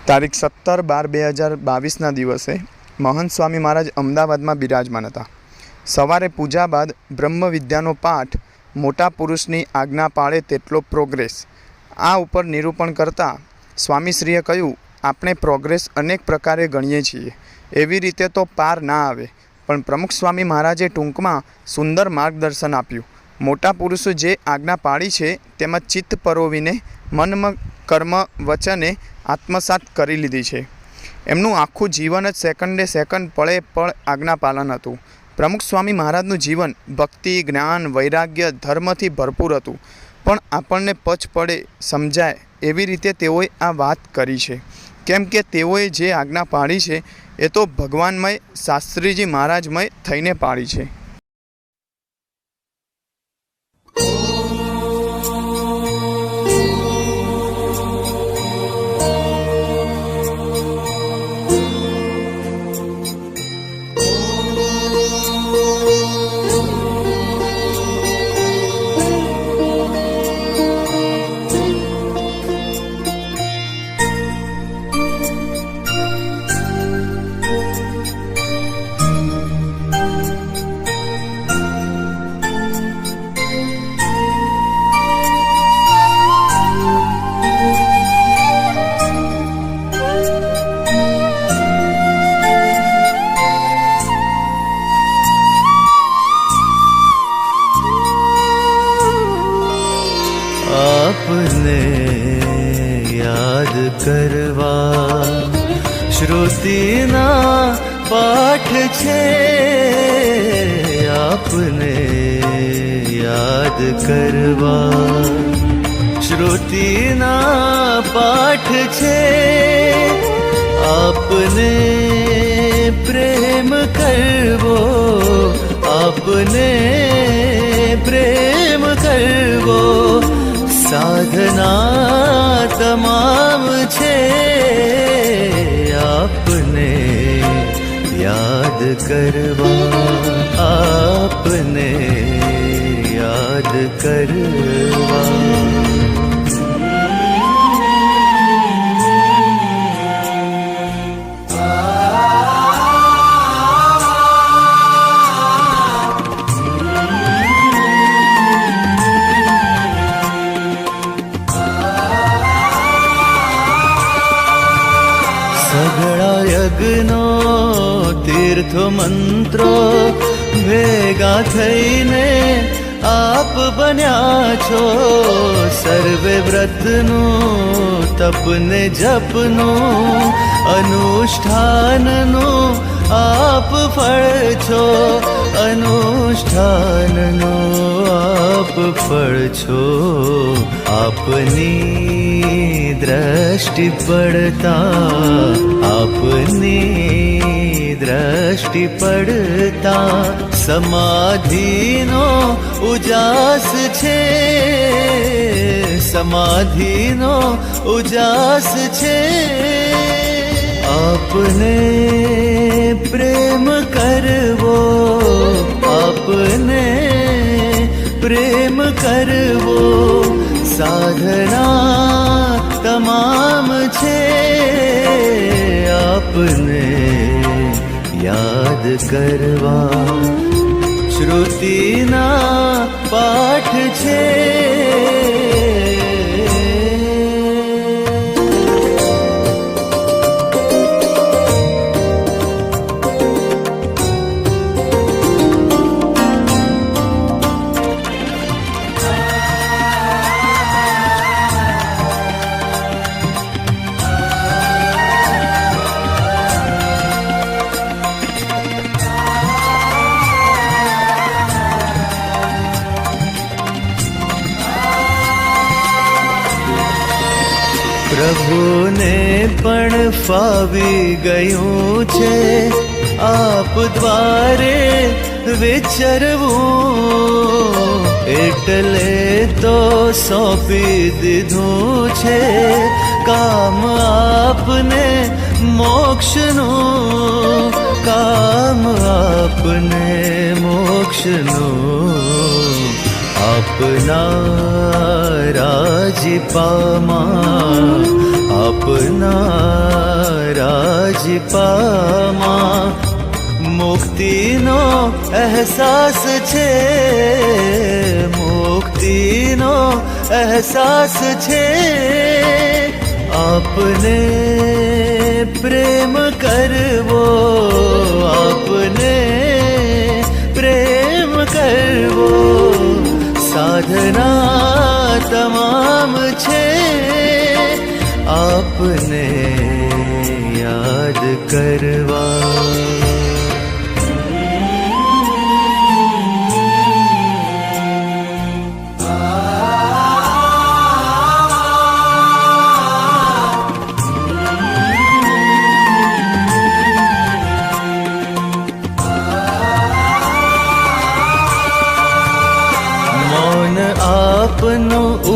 તારીખ 17/12/2022ના દિવસે મહંત સ્વામી મહારાજ અમદાવાદમાં બિરાજમાન હતા. સવારે પૂજા બાદ બ્રહ્મ વિદ્યાનો પાઠ, મોટા પુરુષની આજ્ઞા પાળે તેટલો પ્રોગ્રેસ. આ ઉપર નિરૂપણ કરતાં સ્વામીશ્રીએ કહ્યું, આપણે પ્રોગ્રેસ અનેક પ્રકારે ગણીએ છીએ, એવી રીતે તો પાર ના આવે. પણ પ્રમુખ સ્વામી મહારાજે ટૂંકમાં સુંદર માર્ગદર્શન આપ્યું. મોટા પુરુષો જે આજ્ઞા પાળી છે તેમાં ચિત્ત પરોવીને મન કર્મ વચને આત્મસાત કરી લીધી છે. એમનું આખું જીવન જ સેકન્ડે સેકન્ડ પળે પળ આજ્ઞા પાલન હતું. પ્રમુખ સ્વામી મહારાજનું જીવન ભક્તિ, જ્ઞાન, વૈરાગ્ય, ધર્મથી ભરપૂર હતું. પણ આપણને પચ પડે સમજાય એવી રીતે તેઓએ આ વાત કરી છે. કેમ કે તેઓએ જે આજ્ઞા પાળી છે એ તો ભગવાનમય, શાસ્ત્રીજી મહારાજમય થઈને પાળી છે. आपने याद करवा श्रुतिना पाठ छे, आपने याद करवा श्रुतिना पाठ छे, आपने प्रेम करवो, आपने प्रेम करवो साधना तमाम छे, आपने याद करवा, आपने याद करवा. સઘળા યજ્ઞો તીર્થો મંત્રો ભેગા થઈને આપ બન્યા છો. સર્વે વ્રતનું, તપને જપનું, અનુષ્ઠાનનું આપ ફળ છો, અનુષ્ઠાનનું આપ ફળ છો. આપની દ્રષ્ટિ પડતા, આપની દ્રષ્ટિ પડતા સમાધિનો ઉજાસ છે, સમાધિનો ઉજાસ છે. આપને પ્રેમ કરવો, આપને પ્રેમ કરવો સાધના તમામ છે, આપને યાદ કરવા શ્રુતિના પાઠ છે. પ્રભુને પણ ફાવી ગયું છે આપ દ્વારે વિચરવું, એટલે તો સોંપી દીધું છે કામ આપને મોક્ષનું, કામ આપને મોક્ષનું. આપના રાજીપામાં, આપના કૃપામાં મુક્તિનો અહેસાસ છે, મુક્તિનો અહેસાસ છે. આપને પ્રેમ કરવો, આપને પ્રેમ કરવો સાધના તમામ છે. આપને યાદ કરવા